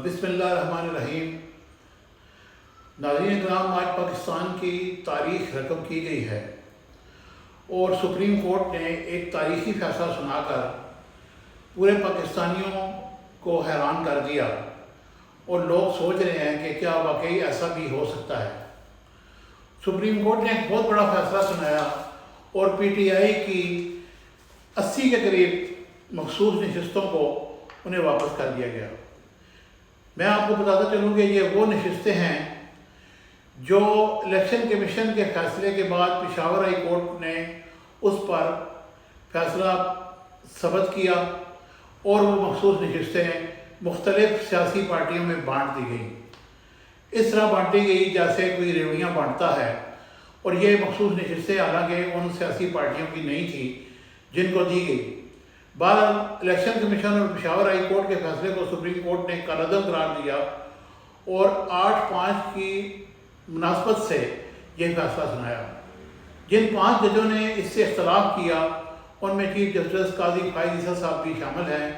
بسم اللہ الرحمن الرحیم۔ ناظرین کرام، آج پاکستان کی تاریخ رقم کی گئی ہے اور سپریم کورٹ نے ایک تاریخی فیصلہ سنا کر پورے پاکستانیوں کو حیران کر دیا اور لوگ سوچ رہے ہیں کہ کیا واقعی ایسا بھی ہو سکتا ہے۔ سپریم کورٹ نے ایک بہت بڑا فیصلہ سنایا اور پی ٹی آئی کی 80 کے قریب مخصوص نشستوں کو انہیں واپس کر دیا گیا۔ میں آپ کو بتاتا چلوں کہ یہ وہ نشستیں ہیں جو الیکشن کمیشن کے فیصلے کے بعد پشاور ہائی کورٹ نے اس پر فیصلہ ثبت کیا اور وہ مخصوص نشستیں مختلف سیاسی پارٹیوں میں بانٹ دی گئیں۔ اس طرح بانٹی گئی جیسے کوئی ریوڑیاں بانٹتا ہے، اور یہ مخصوص نشستیں حالانکہ ان سیاسی پارٹیوں کی نہیں تھی جن کو دی گئی۔ بہرحال الیکشن کمیشن اور پشاور ہائی کورٹ کے فیصلے کو سپریم کورٹ نے کالعدم قرار دیا اور 8/5 کی مناسبت سے یہ فیصلہ سنایا۔ جن 5 ججوں نے اس سے اختلاف کیا ان میں چیف جسٹس قاضی فائز عیسی صاحب بھی شامل ہیں۔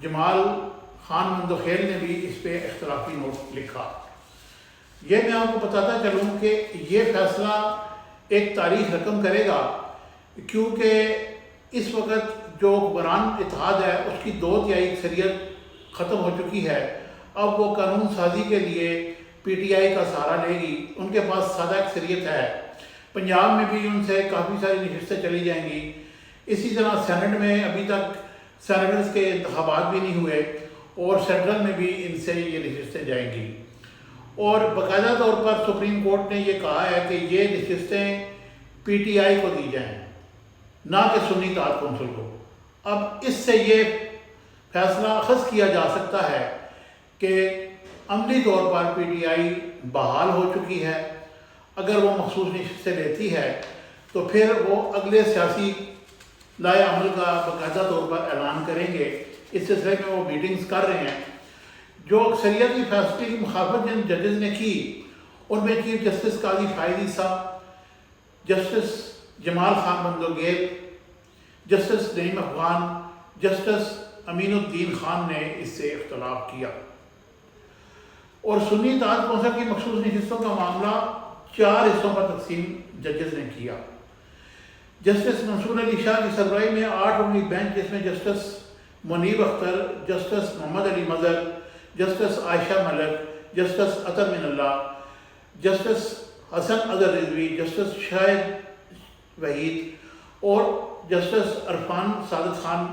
جمال خان مندوخیل نے بھی اس پہ اختلافی نوٹ لکھا۔ یہ میں آپ کو بتاتا چلوں کہ یہ فیصلہ ایک تاریخ رقم کرے گا، کیونکہ اس وقت جو حکمران اتحاد ہے اس کی 2/3 اکثریت ختم ہو چکی ہے۔ اب وہ قانون سازی کے لیے پی ٹی آئی کا سہارا لے گی۔ ان کے پاس سادہ اکثریت ہے۔ پنجاب میں بھی ان سے کافی ساری نشستیں چلی جائیں گی۔ اسی طرح سینٹ میں ابھی تک سینیٹرز کے انتخابات بھی نہیں ہوئے اور سینٹرل میں بھی ان سے یہ نشستیں جائیں گی۔ اور باقاعدہ طور پر سپریم کورٹ نے یہ کہا ہے کہ یہ نشستیں پی ٹی آئی کو دی جائیں، نہ کہ سنی اتحاد کونسل کو۔ اب اس سے یہ فیصلہ اخذ کیا جا سکتا ہے کہ عملی طور پر پی ٹی آئی بحال ہو چکی ہے۔ اگر وہ مخصوص نشستیں لیتی ہے تو پھر وہ اگلے سیاسی لائحہ عمل کا باقاعدہ طور پر اعلان کریں گے۔ اس سلسلے میں وہ میٹنگز کر رہے ہیں۔ جو اکثریت کی فیصلے کی مخالفت جن ججز نے کی ان میں چیف جسٹس قاضی فائز عیسی، جسٹس جمال خان مندوخیل، جسٹس نعیم افغان، جسٹس امین الدین خان نے اس سے اختلاف کیا۔ اور سنی اتحاد کونسل کی مخصوص نشستوں کا معاملہ 4 حصوں پر تقسیم ججز نے کیا۔ جسٹس منصور علی شاہ کی سربراہی میں 8 رکنی بینچ، جس میں جسٹس منیب اختر، جسٹس محمد علی مظہر، جسٹس عائشہ ملک، جسٹس عطر من اللہ، جسٹس حسن اظہر رضوی، جسٹس شاہد وحید اور جسٹس عرفان سعادت خان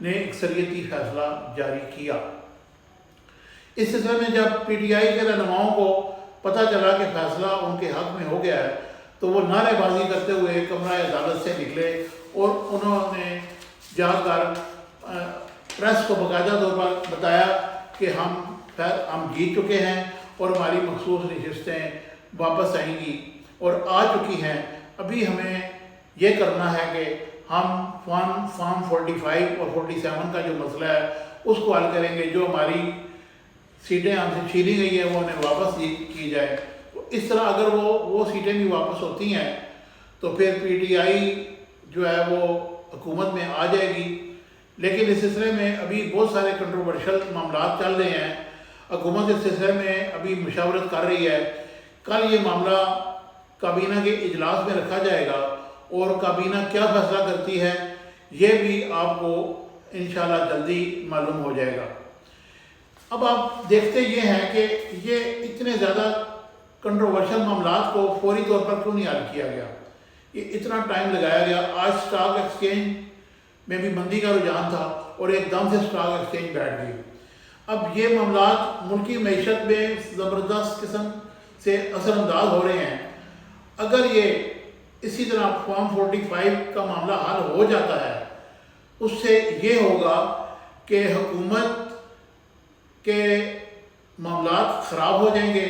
نے اکثریتی فیصلہ جاری کیا۔ اس سلسلے میں جب پی ٹی آئی کے رہنماؤں کو پتہ چلا کہ فیصلہ ان کے حق میں ہو گیا ہے تو وہ نعرے بازی کرتے ہوئے کمرہ عدالت سے نکلے اور انہوں نے جا کر پریس کو باقاعدہ طور پر بتایا کہ ہم جیت چکے ہیں اور ہماری مخصوص نشستیں واپس آئیں گی اور آ چکی ہیں۔ ابھی ہمیں یہ کرنا ہے کہ ہم فارم 45 اور 47 کا جو مسئلہ ہے اس کو حل کریں گے۔ جو ہماری سیٹیں ہم سے چھینی گئی ہیں وہ انہیں واپس کی جائے۔ اس طرح اگر وہ سیٹیں بھی واپس ہوتی ہیں تو پھر پی ٹی آئی جو ہے وہ حکومت میں آ جائے گی۔ لیکن اس سلسلے میں ابھی بہت سارے کنٹروورشل معاملات چل رہے ہیں۔ حکومت اس سلسلے میں ابھی مشاورت کر رہی ہے۔ کل یہ معاملہ کابینہ کے اجلاس میں رکھا جائے گا اور کابینہ کیا فیصلہ کرتی ہے یہ بھی آپ کو انشاءاللہ جلدی معلوم ہو جائے گا۔ اب آپ دیکھتے یہ ہیں کہ یہ اتنے زیادہ کنٹروورشل معاملات کو فوری طور پر کیوں نہیں حل کیا گیا، یہ اتنا ٹائم لگایا گیا۔ آج سٹاک ایکسچینج میں بھی مندی کا رجحان تھا اور ایک دم سے سٹاک ایکسچینج بیٹھ گئی۔ اب یہ معاملات ملکی معیشت میں زبردست قسم سے اثر انداز ہو رہے ہیں۔ اگر یہ اسی طرح فارم 45 کا معاملہ حل ہو جاتا ہے اس سے یہ ہوگا کہ حکومت کے معاملات خراب ہو جائیں گے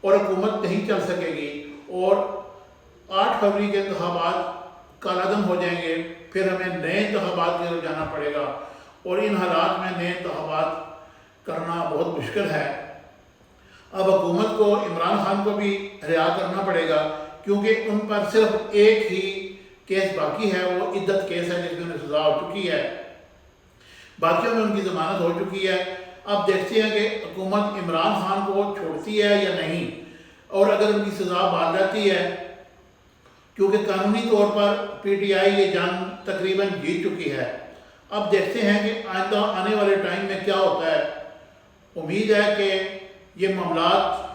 اور حکومت نہیں چل سکے گی اور 8 فروری کے انتخابات کالعدم ہو جائیں گے۔ پھر ہمیں نئے انتخابات کی طرف جانا پڑے گا اور ان حالات میں نئے انتخابات کرنا بہت مشکل ہے۔ اب حکومت کو عمران خان کو بھی رہا کرنا پڑے گا کیونکہ ان پر صرف ایک ہی کیس باقی ہے، وہ عدت کیس ہے جس میں انہیں سزا ہو چکی ہے، باقیوں میں ان کی ضمانت ہو چکی ہے۔ اب دیکھتے ہیں کہ حکومت عمران خان کو چھوڑتی ہے یا نہیں، اور اگر ان کی سزا بال جاتی ہے، کیونکہ قانونی طور پر پی ٹی آئی یہ جنگ تقریباً جیت چکی ہے۔ اب دیکھتے ہیں کہ آئندہ آنے والے ٹائم میں کیا ہوتا ہے۔ امید ہے کہ یہ معاملات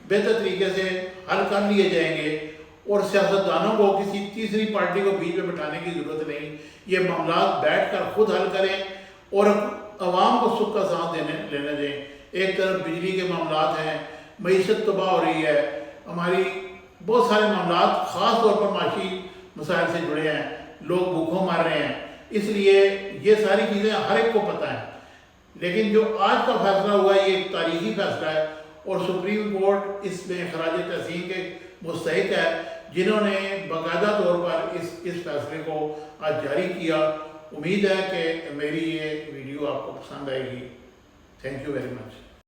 بہتر طریقے سے حل کر لیے جائیں گے، اور سیاستدانوں کو کسی تیسری پارٹی کو بیچ میں بٹھانے کی ضرورت نہیں، یہ معاملات بیٹھ کر خود حل کریں اور عوام کو سکھ کا سانس لینے دیں۔ ایک طرف بجلی کے معاملات ہیں، معیشت تباہ ہو رہی ہے، ہماری بہت سارے معاملات خاص طور پر معاشی مسائل سے جڑے ہیں، لوگ بھوکوں مر رہے ہیں، اس لیے یہ ساری چیزیں ہر ایک کو پتہ ہیں۔ لیکن جو آج کا فیصلہ ہوا ہے یہ ایک تاریخی فیصلہ ہے، اور سپریم کورٹ اس میں خراج تحسین کے مستحق ہے، جنہوں نے باقاعدہ طور پر اس فیصلے کو آج جاری کیا۔ امید ہے کہ میری یہ ویڈیو آپ کو پسند آئے گی۔ Thank you very much.